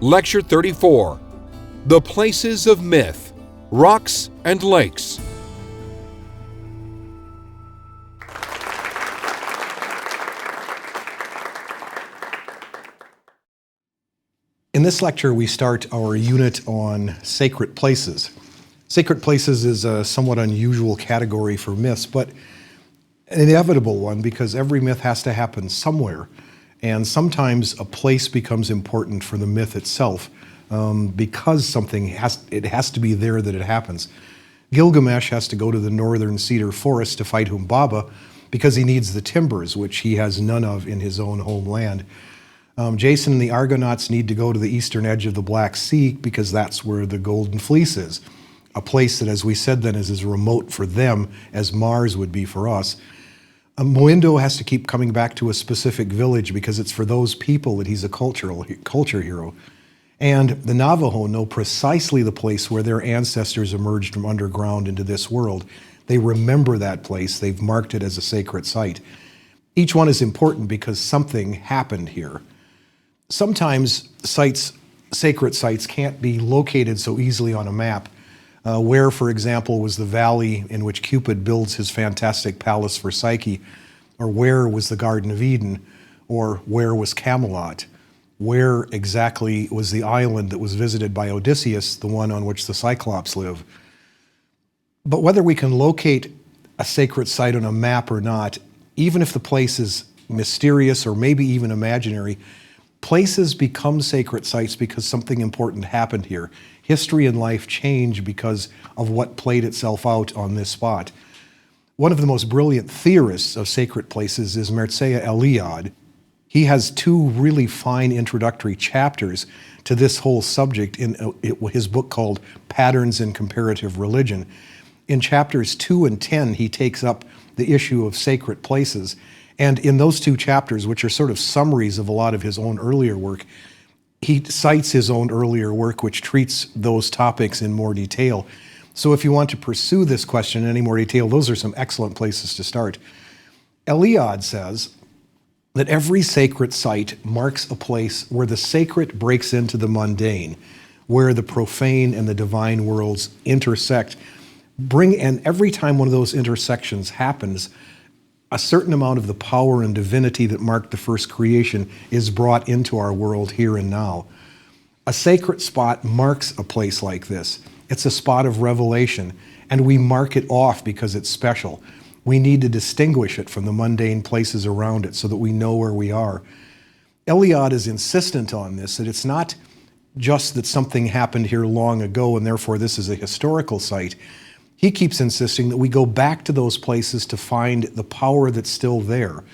Lecture 34, The Places of Myth, Rocks and Lakes. In this lecture, we start our unit on sacred places. Sacred places is a somewhat unusual category for myths, but an inevitable one because every myth has to happen somewhere. And sometimes a place becomes important for the myth itself because it has to be there that it happens. Gilgamesh has to go to the northern cedar forest to fight Humbaba because he needs the timbers, which he has none of in his own homeland. Jason and the Argonauts need to go to the eastern edge of the Black Sea because that's where the Golden Fleece is, a place that, as we said then, is as remote for them as Mars would be for us. Moindo has to keep coming back to a specific village because it's for those people that he's a culture hero. And the Navajo know precisely the place where their ancestors emerged from underground into this world. They remember that place. They've marked it as a sacred site. Each one is important because something happened here. Sometimes sacred sites can't be located so easily on a map. Where, for example, was the valley in which Cupid builds his fantastic palace for Psyche? Or where was the Garden of Eden? Or where was Camelot? Where exactly was the island that was visited by Odysseus, the one on which the Cyclops live? But whether we can locate a sacred site on a map or not, even if the place is mysterious or maybe even imaginary, places become sacred sites because something important happened here. History and life change because of what played itself out on this spot. One of the most brilliant theorists of sacred places is Mircea Eliade. He has two really fine introductory chapters to this whole subject in his book called Patterns in Comparative Religion. In chapters 2 and 10, he takes up the issue of sacred places. And in those two chapters, which are sort of summaries of a lot of his own earlier work, he cites his own earlier work, which treats those topics in more detail. So if you want to pursue this question in any more detail, those are some excellent places to start. Eliade says that every sacred site marks a place where the sacred breaks into the mundane, where the profane and the divine worlds intersect. And every time one of those intersections happens, a certain amount of the power and divinity that marked the first creation is brought into our world here and now. A sacred spot marks a place like this. It's a spot of revelation, and we mark it off because it's special. We need to distinguish it from the mundane places around it so that we know where we are. Eliade is insistent on this, that it's not just that something happened here long ago and therefore this is a historical site. He keeps insisting that we go back to those places to find the power that's still there.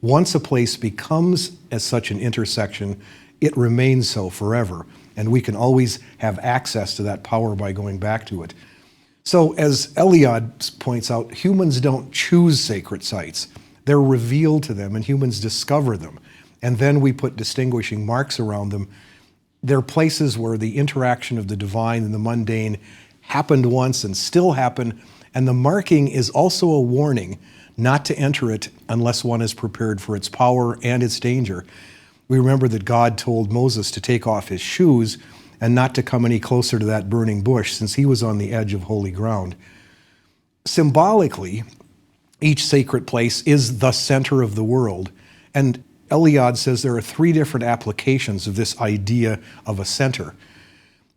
Once a place becomes as such an intersection, it remains so forever, and we can always have access to that power by going back to it. So as Eliade points out, humans don't choose sacred sites. They're revealed to them, and humans discover them. And then we put distinguishing marks around them. They're places where the interaction of the divine and the mundane happened once and still happen, and the marking is also a warning not to enter it unless one is prepared for its power and its danger. We remember that God told Moses to take off his shoes and not to come any closer to that burning bush since he was on the edge of holy ground. Symbolically, each sacred place is the center of the world, and Eliade says there are three different applications of this idea of a center.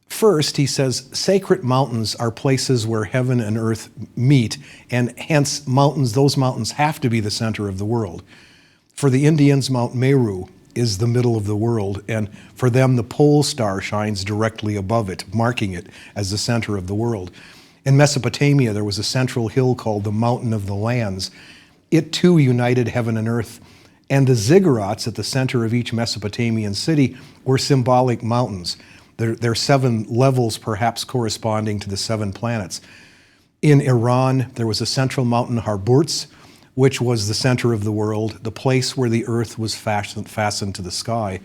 First, he says, sacred mountains are places where heaven and earth meet, and hence those mountains have to be the center of the world. For the Indians, Mount Meru is the middle of the world, and for them, the pole star shines directly above it, marking it as the center of the world. In Mesopotamia, there was a central hill called the Mountain of the Lands. It too united heaven and earth, and the ziggurats at the center of each Mesopotamian city were symbolic mountains. There are 7 levels, perhaps corresponding to the 7 planets. In Iran, there was a central mountain, Harburz, which was the center of the world, the place where the earth was fastened to the sky.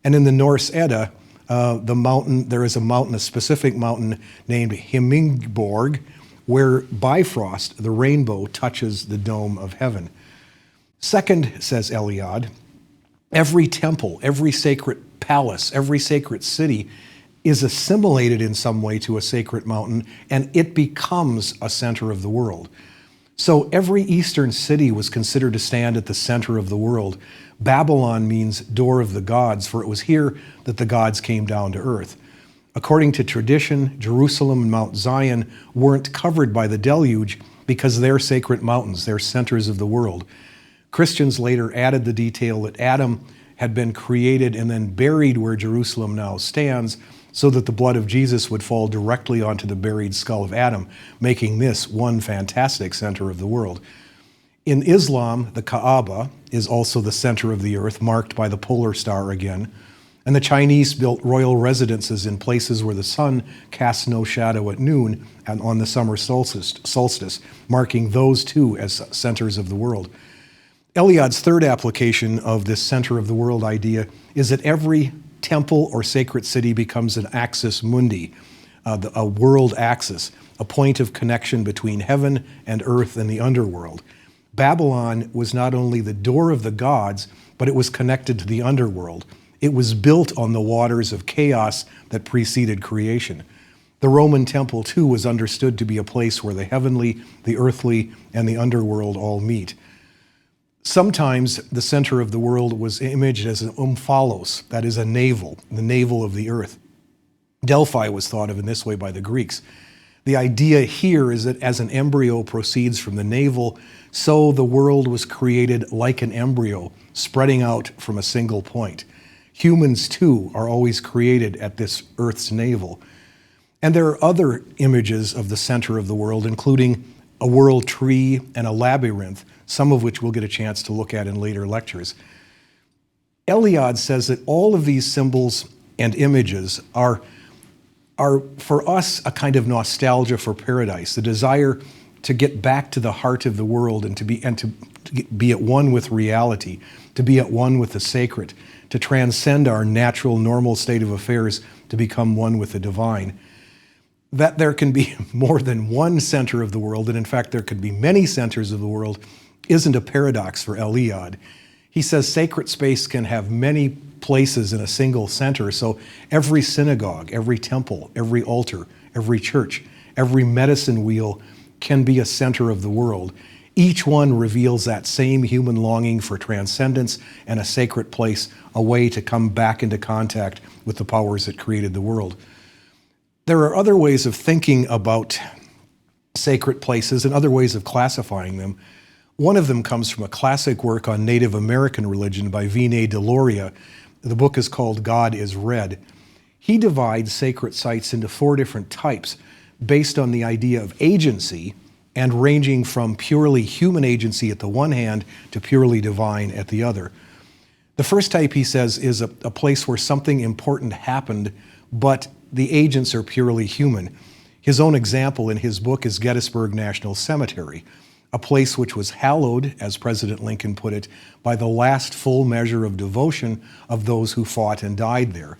And in the Norse Edda, there is a specific mountain named Himmingborg, where Bifrost, the rainbow, touches the dome of heaven. Second, says Eliade, every temple, every sacred palace, every sacred city is assimilated in some way to a sacred mountain, and it becomes a center of the world. So every eastern city was considered to stand at the center of the world. Babylon means door of the gods, for it was here that the gods came down to earth. According to tradition, Jerusalem and Mount Zion weren't covered by the deluge because they're sacred mountains, they're centers of the world. Christians later added the detail that Adam had been created and then buried where Jerusalem now stands, so that the blood of Jesus would fall directly onto the buried skull of Adam, making this one fantastic center of the world. In Islam, the Kaaba is also the center of the earth, marked by the polar star again. And the Chinese built royal residences in places where the sun casts no shadow at noon and on the summer solstice, marking those too as centers of the world. Eliad's third application of this center of the world idea is that every temple or sacred city becomes an axis mundi, a world axis, a point of connection between heaven and earth and the underworld. Babylon was not only the door of the gods, but it was connected to the underworld. It was built on the waters of chaos that preceded creation. The Roman temple, too, was understood to be a place where the heavenly, the earthly, and the underworld all meet. Sometimes the center of the world was imaged as an omphalos, that is a navel, the navel of the earth. Delphi was thought of in this way by the Greeks. The idea here is that as an embryo proceeds from the navel, so the world was created like an embryo, spreading out from a single point. Humans, too, are always created at this earth's navel. And there are other images of the center of the world, including a world tree and a labyrinth, some of which we'll get a chance to look at in later lectures. Eliad says that all of these symbols and images are for us a kind of nostalgia for paradise, the desire to get back to the heart of the world and to be at one with reality, to be at one with the sacred, to transcend our natural, normal state of affairs to become one with the divine. That there can be more than one center of the world, and in fact there could be many centers of the world, isn't a paradox for Eliad. He says sacred space can have many places in a single center, so every synagogue, every temple, every altar, every church, every medicine wheel can be a center of the world. Each one reveals that same human longing for transcendence and a sacred place, a way to come back into contact with the powers that created the world. There are other ways of thinking about sacred places and other ways of classifying them. One of them comes from a classic work on Native American religion by Vinay Deloria. The book is called God is Red. He divides sacred sites into 4 different types based on the idea of agency and ranging from purely human agency at the one hand to purely divine at the other. The first type, he says, is a place where something important happened, but the agents are purely human. His own example in his book is Gettysburg National Cemetery, a place which was hallowed, as President Lincoln put it, by the last full measure of devotion of those who fought and died there.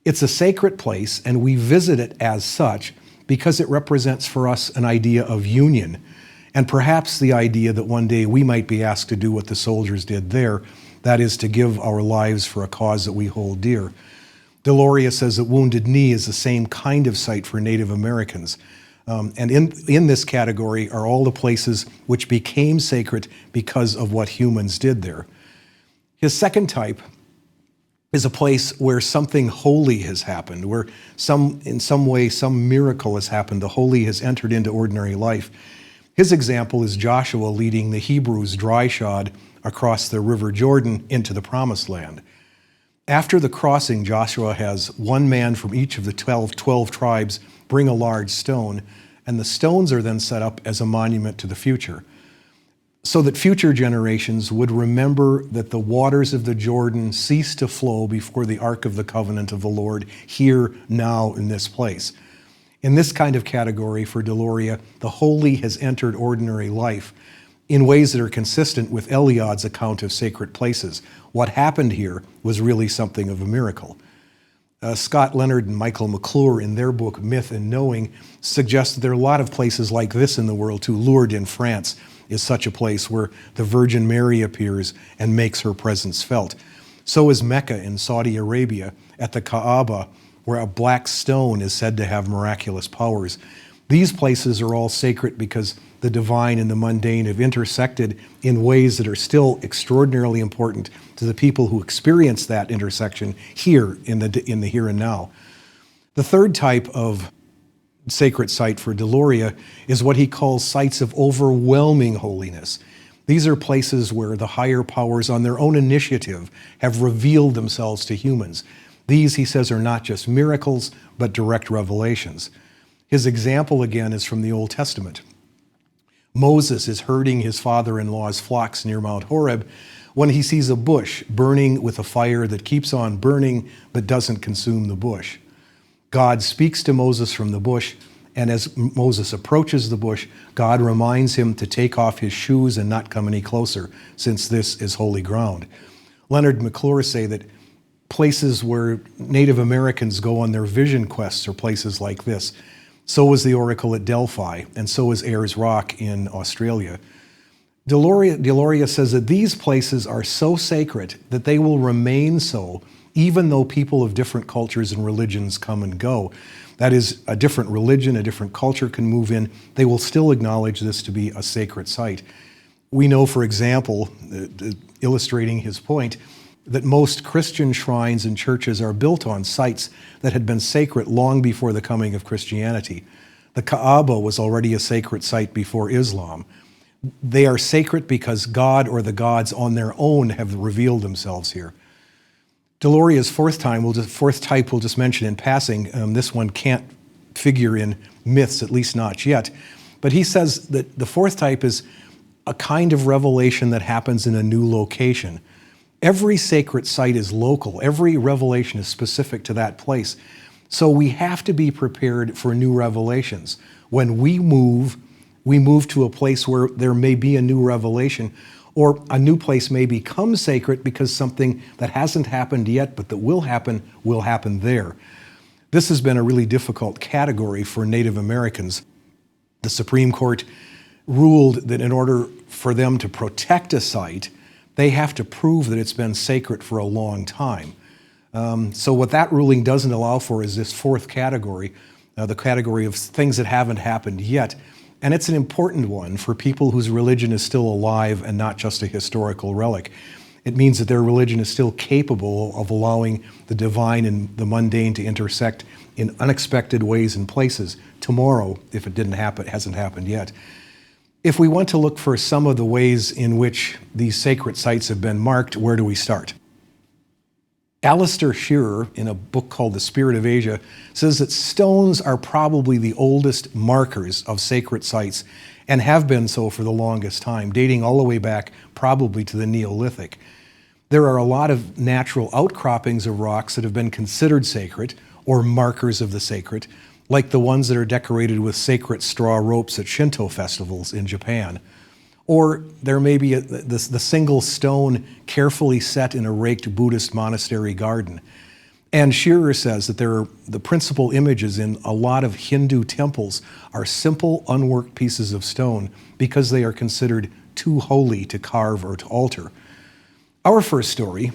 It's a sacred place, and we visit it as such because it represents for us an idea of union, and perhaps the idea that one day we might be asked to do what the soldiers did there, that is, to give our lives for a cause that we hold dear. Deloria says that Wounded Knee is the same kind of site for Native Americans. And in this category are all the places which became sacred because of what humans did there. His second type is a place where something holy has happened, where in some way some miracle has happened. The holy has entered into ordinary life. His example is Joshua leading the Hebrews dry shod across the River Jordan into the Promised Land. After the crossing, Joshua has one man from each of the 12 tribes bring a large stone, and the stones are then set up as a monument to the future, so that future generations would remember that the waters of the Jordan ceased to flow before the Ark of the Covenant of the Lord here, now, in this place. In this kind of category for Deloria, the holy has entered ordinary life in ways that are consistent with Eliad's account of sacred places. What happened here was really something of a miracle. Scott Leonard and Michael McClure, in their book Myth and Knowing, suggest that there are a lot of places like this in the world too. Lourdes in France is such a place where the Virgin Mary appears and makes her presence felt. So is Mecca in Saudi Arabia at the Kaaba, where a black stone is said to have miraculous powers. These places are all sacred because the divine and the mundane have intersected in ways that are still extraordinarily important to the people who experience that intersection here in the here and now. The third type of sacred site for Deloria is what he calls sites of overwhelming holiness. These are places where the higher powers on their own initiative have revealed themselves to humans. These, he says, are not just miracles, but direct revelations. His example, again, is from the Old Testament. Moses is herding his father-in-law's flocks near Mount Horeb when he sees a bush burning with a fire that keeps on burning but doesn't consume the bush. God speaks to Moses from the bush, and as Moses approaches the bush, God reminds him to take off his shoes and not come any closer, since this is holy ground. Leonard McClure say that places where Native Americans go on their vision quests are places like this. So is the Oracle at Delphi, and so is Ayers Rock in Australia. Deloria says that these places are so sacred that they will remain so even though people of different cultures and religions come and go. That is, a different religion, a different culture can move in. They will still acknowledge this to be a sacred site. We know, for example, illustrating his point, that most Christian shrines and churches are built on sites that had been sacred long before the coming of Christianity. The Kaaba was already a sacred site before Islam. They are sacred because God or the gods on their own have revealed themselves here. Deloria's fourth type we'll just mention in passing. This one can't figure in myths, at least not yet. But he says that the fourth type is a kind of revelation that happens in a new location. Every sacred site is local. Every revelation is specific to that place. So we have to be prepared for new revelations. When we move to a place where there may be a new revelation, or a new place may become sacred because something that hasn't happened yet but that will happen there. This has been a really difficult category for Native Americans. The Supreme Court ruled that in order for them to protect a site, they have to prove that it's been sacred for a long time. So what that ruling doesn't allow for is this fourth category, the category of things that haven't happened yet. And it's an important one for people whose religion is still alive and not just a historical relic. It means that their religion is still capable of allowing the divine and the mundane to intersect in unexpected ways and places tomorrow, if it hasn't happened yet. If we want to look for some of the ways in which these sacred sites have been marked, where do we start? Alistair Shearer, in a book called The Spirit of Asia, says that stones are probably the oldest markers of sacred sites and have been so for the longest time, dating all the way back probably to the Neolithic. There are a lot of natural outcroppings of rocks that have been considered sacred or markers of the sacred, like the ones that are decorated with sacred straw ropes at Shinto festivals in Japan. Or there may be the single stone carefully set in a raked Buddhist monastery garden. And Shearer says that the principal images in a lot of Hindu temples are simple, unworked pieces of stone because they are considered too holy to carve or to alter. Our first story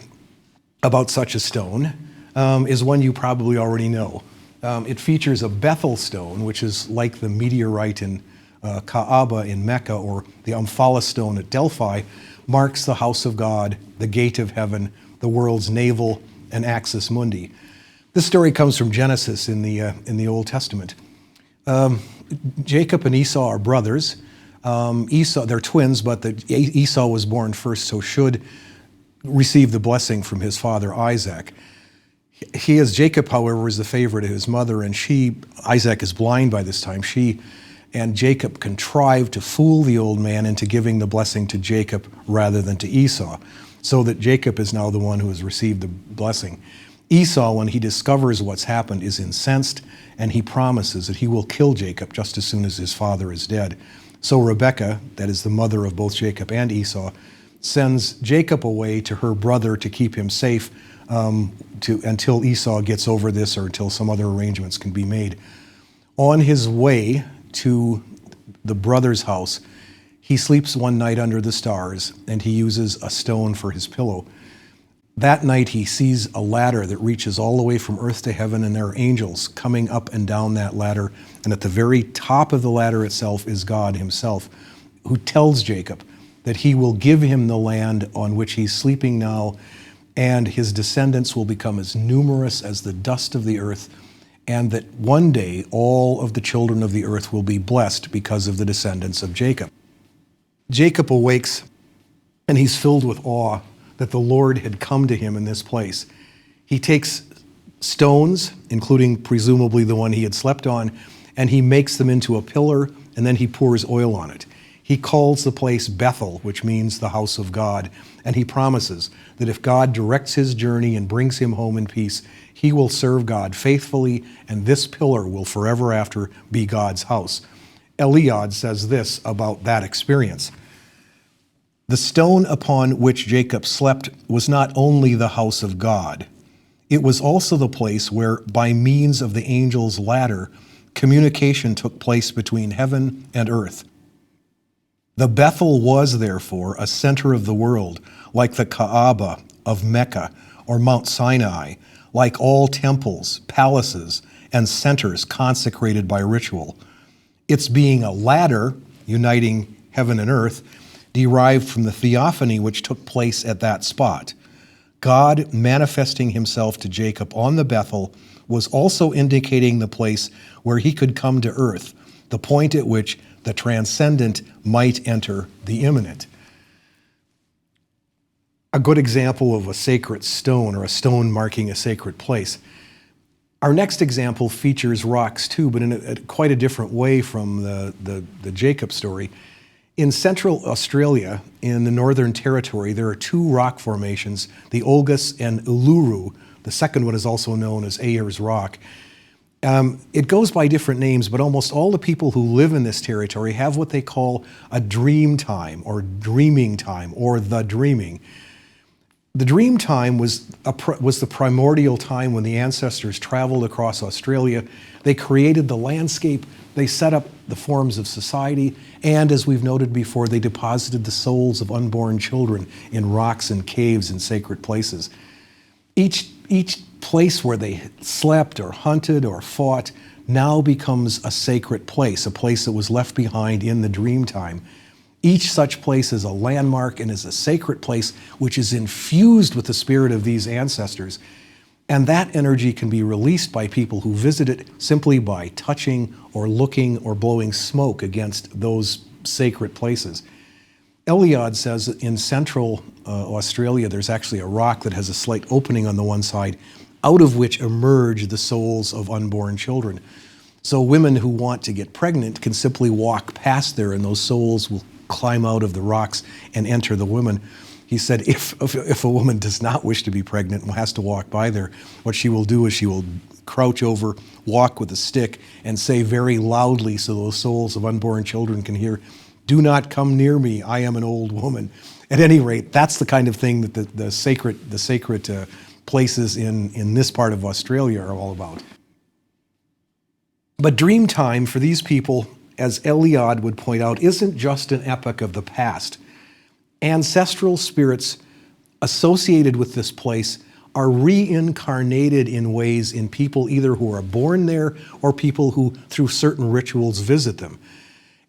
about such a stone is one you probably already know. It features a Bethel stone, which is like the meteorite in Kaaba in Mecca, or the Amphala stone at Delphi, marks the house of God, the gate of heaven, the world's navel, and axis mundi. This story comes from Genesis in the Old Testament. Jacob and Esau are brothers. They're twins, but Esau was born first, so should receive the blessing from his father Isaac. Jacob, however, is the favorite of his mother, and Isaac is blind by this time. And Jacob contrived to fool the old man into giving the blessing to Jacob rather than to Esau, so that Jacob is now the one who has received the blessing. Esau, when he discovers what's happened, is incensed, and he promises that he will kill Jacob just as soon as his father is dead. So Rebekah, that is the mother of both Jacob and Esau, sends Jacob away to her brother to keep him safe until Esau gets over this or until some other arrangements can be made. On his way to the brother's house, he sleeps one night under the stars, and he uses a stone for his pillow. That night he sees a ladder that reaches all the way from earth to heaven, and there are angels coming up and down that ladder. And at the very top of the ladder itself is God himself, who tells Jacob that he will give him the land on which he's sleeping now, and his descendants will become as numerous as the dust of the earth, and that one day all of the children of the earth will be blessed because of the descendants of Jacob. Jacob awakes, and he's filled with awe that the Lord had come to him in this place. He takes stones, including presumably the one he had slept on, and he makes them into a pillar, and then he pours oil on it. He calls the place Bethel, which means the house of God, and he promises that if God directs his journey and brings him home in peace, he will serve God faithfully, and this pillar will forever after be God's house. Eliad says this about that experience. The stone upon which Jacob slept was not only the house of God, it was also the place where, by means of the angel's ladder, communication took place between heaven and earth. The Bethel was, therefore, a center of the world, like the Kaaba of Mecca or Mount Sinai, like all temples, palaces, and centers consecrated by ritual. Its being a ladder uniting heaven and earth derived from the theophany which took place at that spot. God manifesting himself to Jacob on the Bethel was also indicating the place where he could come to earth, the point at which the transcendent might enter the immanent. A good example of a sacred stone, or a stone marking a sacred place. Our next example features rocks too, but in quite a different way from the Jacob story. In central Australia, in the Northern Territory, there are two rock formations, the Olgus and Uluru. The second one is also known as Ayers Rock. It goes by different names, but almost all the people who live in this territory have what they call a dream time, or dreaming time, or the dreaming. The dream time was the primordial time when the ancestors traveled across Australia. They created the landscape, they set up the forms of society, and as we've noted before, they deposited the souls of unborn children in rocks and caves and sacred places. Each place where they slept or hunted or fought now becomes a sacred place, a place that was left behind in the dream time. Each such place is a landmark and is a sacred place which is infused with the spirit of these ancestors. And that energy can be released by people who visit it simply by touching or looking or blowing smoke against those sacred places. Eliad says that in central Australia, there's actually a rock that has a slight opening on the one side, out of which emerge the souls of unborn children. So women who want to get pregnant can simply walk past there, and those souls will climb out of the rocks and enter the woman. He said if a woman does not wish to be pregnant and has to walk by there, what she will do is she will crouch over, walk with a stick, and say very loudly so those souls of unborn children can hear, "Do not come near me, I am an old woman." At any rate, that's the kind of thing that the sacred places in this part of Australia are all about. But dream time for these people, as Eliad would point out, isn't just an epic of the past. Ancestral spirits associated with this place are reincarnated in ways in people either who are born there or people who, through certain rituals, visit them.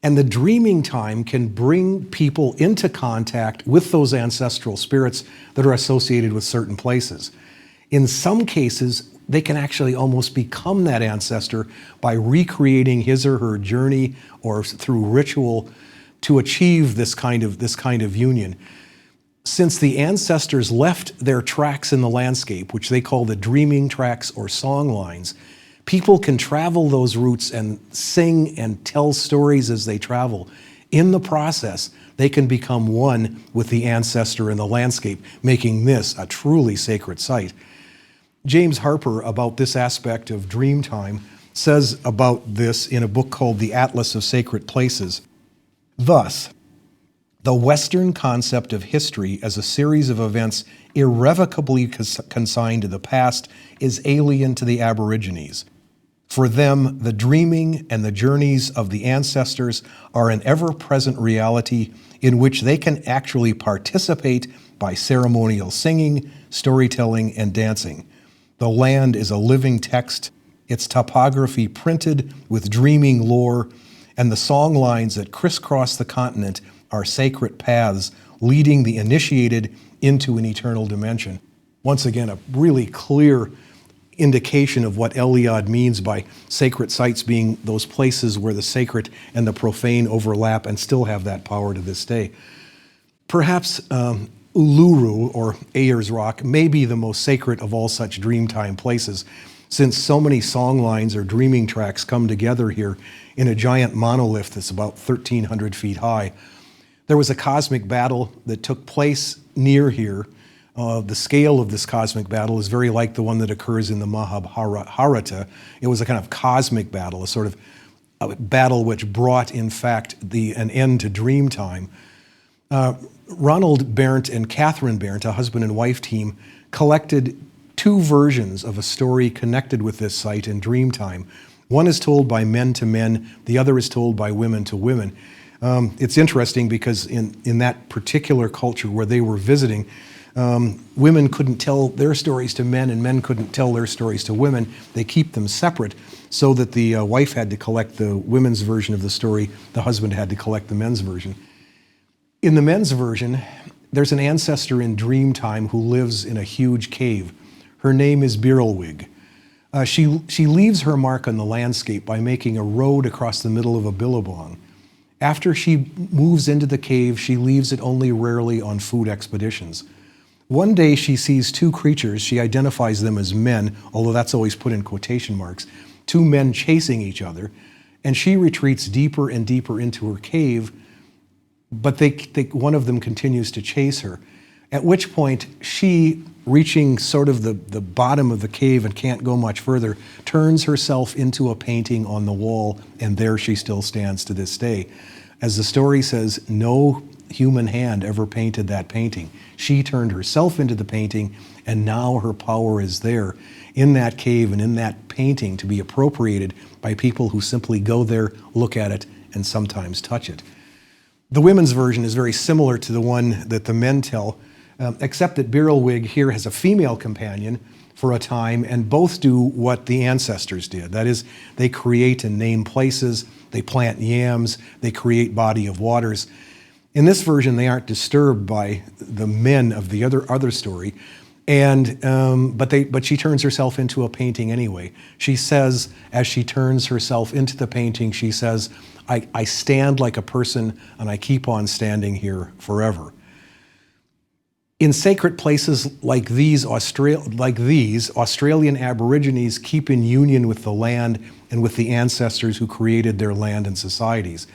And the dreaming time can bring people into contact with those ancestral spirits that are associated with certain places. In some cases, they can actually almost become that ancestor by recreating his or her journey or through ritual to achieve this kind of union. Since the ancestors left their tracks in the landscape, which they call the dreaming tracks or song lines, people can travel those routes and sing and tell stories as they travel. In the process, they can become one with the ancestor in the landscape, making this a truly sacred site. James Harper, about this aspect of dream time, says about this in a book called The Atlas of Sacred Places. Thus, the Western concept of history as a series of events irrevocably consigned to the past is alien to the Aborigines. For them, the dreaming and the journeys of the ancestors are an ever-present reality in which they can actually participate by ceremonial singing, storytelling, and dancing. The land is a living text, its topography printed with dreaming lore, and the song lines that crisscross the continent are sacred paths leading the initiated into an eternal dimension. Once again, a really clear indication of what Eliade means by sacred sites being those places where the sacred and the profane overlap and still have that power to this day. Perhaps Uluru, or Ayers Rock, may be the most sacred of all such dreamtime places, since so many song lines or dreaming tracks come together here in a giant monolith that's about 1,300 feet high. There was a cosmic battle that took place near here. The scale of this cosmic battle is very like the one that occurs in the Mahabharata. It was a kind of cosmic battle, a sort of a battle which brought, in fact, an end to dreamtime. Ronald Berndt and Catherine Berndt, a husband and wife team, collected two versions of a story connected with this site in dreamtime. One is told by men to men, the other is told by women to women. It's interesting because in that particular culture where they were visiting, women couldn't tell their stories to men and men couldn't tell their stories to women. They keep them separate so that the wife had to collect the women's version of the story, the husband had to collect the men's version. In the men's version, there's an ancestor in Dreamtime who lives in a huge cave. Her name is Belinda Wig. She leaves her mark on the landscape by making a road across the middle of a billabong. After she moves into the cave, she leaves it only rarely on food expeditions. One day she sees two creatures, she identifies them as men, although that's always put in quotation marks, two men chasing each other, and she retreats deeper and deeper into her cave, but one of them continues to chase her. At which point she, reaching sort of the bottom of the cave and can't go much further, turns herself into a painting on the wall, and there she still stands to this day. As the story says, no human hand ever painted that painting. She turned herself into the painting, and now her power is there in that cave and in that painting to be appropriated by people who simply go there, look at it, and sometimes touch it. The women's version is very similar to the one that the men tell, except that Belinda Wig here has a female companion for a time, and both do what the ancestors did. That is, they create and name places, they plant yams, they create body of waters. In this version, they aren't disturbed by the men of the other story, but she turns herself into a painting anyway. She says, as she turns herself into the painting, she says, I stand like a person and I keep on standing here forever. In sacred places like these, Australian Aborigines keep in union with the land and with the ancestors who created their land and societies.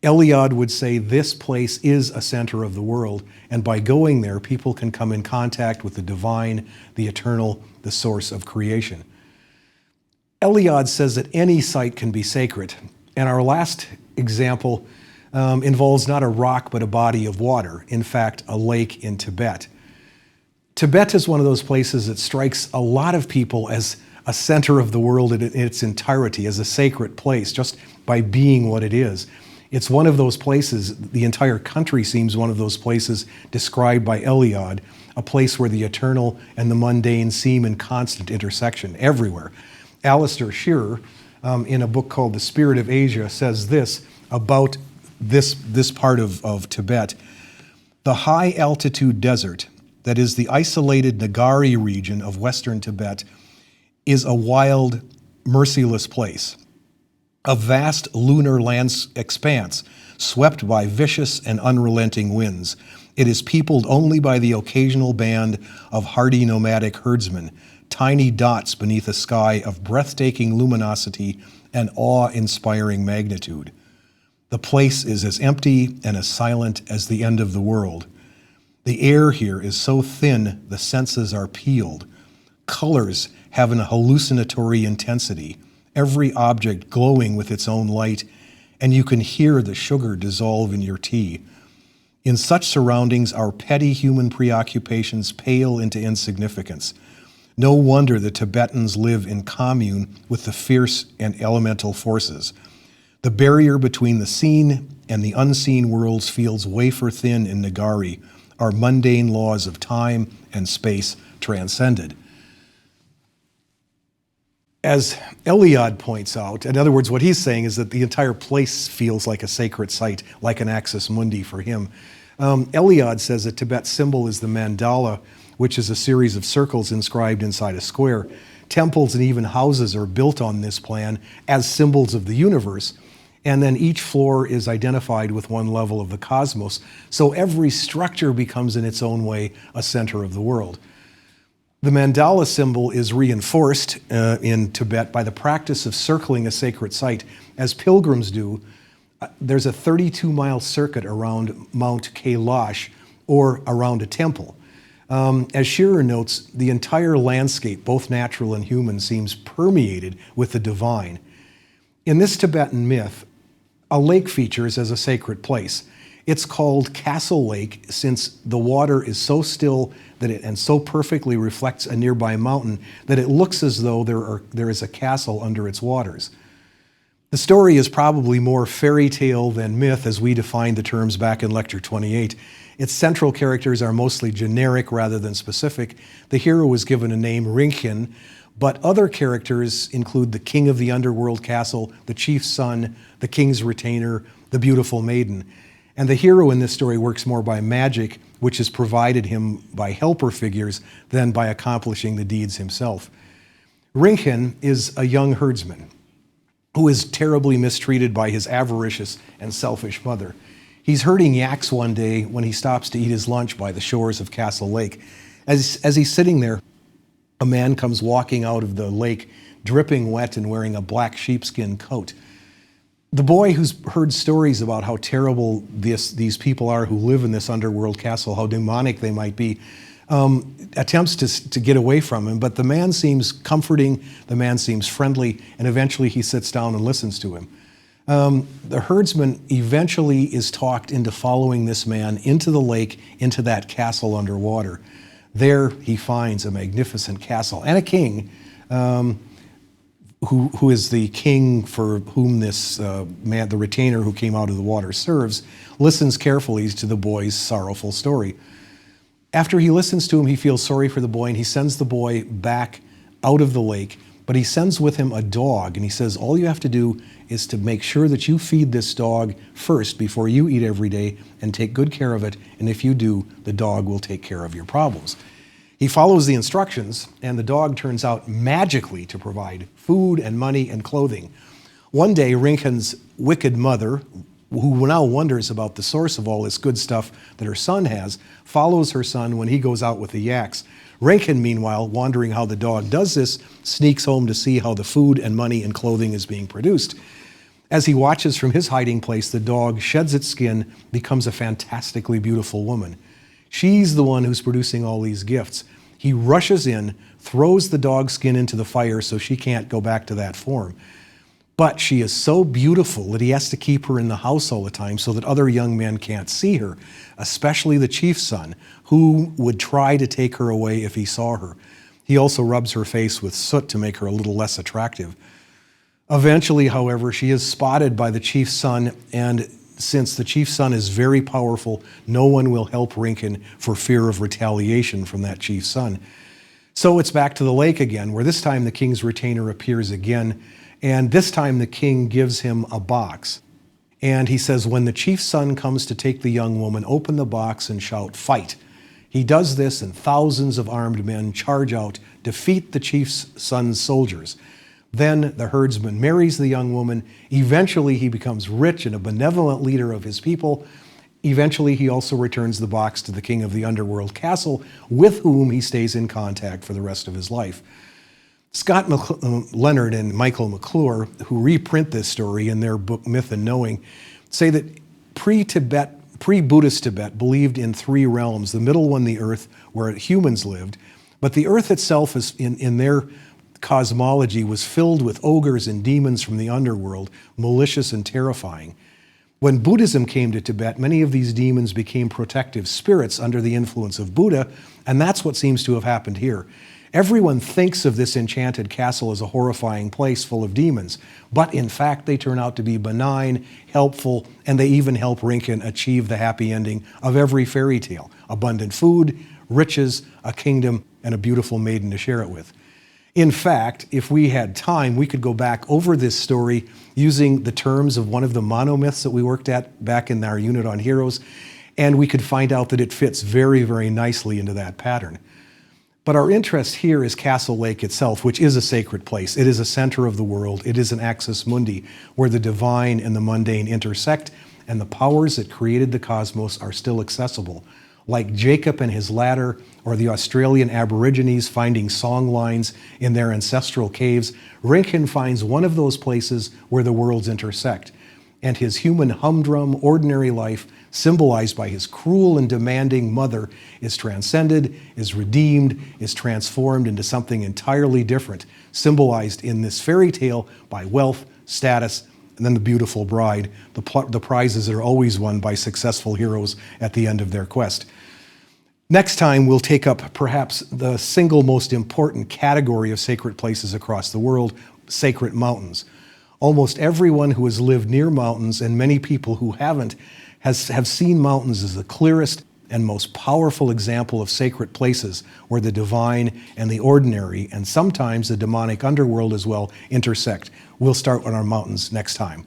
Eliade would say this place is a center of the world, and by going there, people can come in contact with the divine, the eternal, the source of creation. Eliade says that any site can be sacred, and our last example involves not a rock but a body of water, in fact, a lake in Tibet. Tibet is one of those places that strikes a lot of people as a center of the world in its entirety, as a sacred place, just by being what it is. It's one of those places, the entire country seems one of those places described by Eliade, a place where the eternal and the mundane seem in constant intersection everywhere. Alistair Shearer, in a book called The Spirit of Asia, says this about this part of Tibet. The high-altitude desert, that is the isolated Nagari region of western Tibet, is a wild, merciless place. A vast lunar land expanse, swept by vicious and unrelenting winds. It is peopled only by the occasional band of hardy nomadic herdsmen, tiny dots beneath a sky of breathtaking luminosity and awe-inspiring magnitude. The place is as empty and as silent as the end of the world. The air here is so thin the senses are peeled. Colors have an hallucinatory intensity, every object glowing with its own light, and you can hear the sugar dissolve in your tea. In such surroundings, our petty human preoccupations pale into insignificance. No wonder the Tibetans live in commune with the fierce and elemental forces. The barrier between the seen and the unseen worlds feels wafer thin in Nagari, our mundane laws of time and space transcended. As Eliade points out, in other words, what he's saying is that the entire place feels like a sacred site, like an axis mundi for him. Eliade says that Tibet's symbol is the Mandala, which is a series of circles inscribed inside a square. Temples and even houses are built on this plan as symbols of the universe, and then each floor is identified with one level of the cosmos, so every structure becomes in its own way a center of the world. The mandala symbol is reinforced in Tibet by the practice of circling a sacred site. As pilgrims do, there's a 32-mile circuit around Mount Kailash, or around a temple. As Shearer notes, the entire landscape, both natural and human, seems permeated with the divine. In this Tibetan myth, a lake features as a sacred place. It's called Castle Lake since the water is so still and so perfectly reflects a nearby mountain that it looks as though there is a castle under its waters. The story is probably more fairy tale than myth as we defined the terms back in Lecture 28. Its central characters are mostly generic rather than specific. The hero is given a name, Rinchen, but other characters include the king of the underworld castle, the chief's son, the king's retainer, the beautiful maiden. And the hero in this story works more by magic, which is provided him by helper figures, than by accomplishing the deeds himself. Rinchen is a young herdsman who is terribly mistreated by his avaricious and selfish mother. He's herding yaks one day when he stops to eat his lunch by the shores of Castle Lake. As he's sitting there, a man comes walking out of the lake, dripping wet and wearing a black sheepskin coat. The boy who's heard stories about how terrible these people are who live in this underworld castle, how demonic they might be, attempts to get away from him, but the man seems comforting, the man seems friendly, and eventually he sits down and listens to him. The herdsman eventually is talked into following this man into the lake, into that castle underwater. There he finds a magnificent castle and a king, who is the king for whom this man, the retainer who came out of the water, serves, listens carefully to the boy's sorrowful story. After he listens to him, he feels sorry for the boy, and he sends the boy back out of the lake, but he sends with him a dog, and he says, all you have to do is to make sure that you feed this dog first before you eat every day, and take good care of it, and if you do, the dog will take care of your problems. He follows the instructions, and the dog turns out magically to provide food and money and clothing. One day, Rinchen's wicked mother, who now wonders about the source of all this good stuff that her son has, follows her son when he goes out with the yaks. Rinchen, meanwhile, wondering how the dog does this, sneaks home to see how the food and money and clothing is being produced. As he watches from his hiding place, the dog sheds its skin, becomes a fantastically beautiful woman. She's the one who's producing all these gifts. He rushes in, throws the dog skin into the fire so she can't go back to that form. But she is so beautiful that he has to keep her in the house all the time so that other young men can't see her, especially the chief's son, who would try to take her away if he saw her. He also rubs her face with soot to make her a little less attractive. Eventually, however, she is spotted by the chief's son, and since the chief's son is very powerful, no one will help Rinchen for fear of retaliation from that chief's son. So it's back to the lake again, where this time the king's retainer appears again, and this time the king gives him a box. And he says, when the chief's son comes to take the young woman, open the box and shout, "Fight." He does this, and thousands of armed men charge out, defeat the chief's son's soldiers. Then the herdsman marries the young woman. Eventually he becomes rich and a benevolent leader of his people. Eventually he also returns the box to the king of the underworld castle, with whom he stays in contact for the rest of his life. Scott Leonard and Michael McClure, who reprint this story in their book Myth and Knowing, say that pre-Buddhist Tibet believed in three realms, the middle one, the earth, where humans lived, but the earth itself is in their cosmology was filled with ogres and demons from the underworld, malicious and terrifying. When Buddhism came to Tibet, many of these demons became protective spirits under the influence of Buddha, and that's what seems to have happened here. Everyone thinks of this enchanted castle as a horrifying place full of demons, but in fact they turn out to be benign, helpful, and they even help Rinken achieve the happy ending of every fairy tale: abundant food, riches, a kingdom, and a beautiful maiden to share it with. In fact, if we had time, we could go back over this story using the terms of one of the monomyths that we worked at back in our unit on heroes, and we could find out that it fits very, very nicely into that pattern. But our interest here is Castle Lake itself, which is a sacred place. It is a center of the world. It is an axis mundi, where the divine and the mundane intersect, and the powers that created the cosmos are still accessible. Like Jacob and his ladder, or the Australian Aborigines finding song lines in their ancestral caves, Rinken finds one of those places where the worlds intersect. And his human humdrum, ordinary life, symbolized by his cruel and demanding mother, is transcended, is redeemed, is transformed into something entirely different, symbolized in this fairy tale by wealth, status, and then the beautiful bride, the prizes that are always won by successful heroes at the end of their quest. Next time, we'll take up perhaps the single most important category of sacred places across the world: sacred mountains. Almost everyone who has lived near mountains, and many people who haven't, have seen mountains as the clearest and most powerful example of sacred places where the divine and the ordinary, and sometimes the demonic underworld as well, intersect. We'll start on our mountains next time.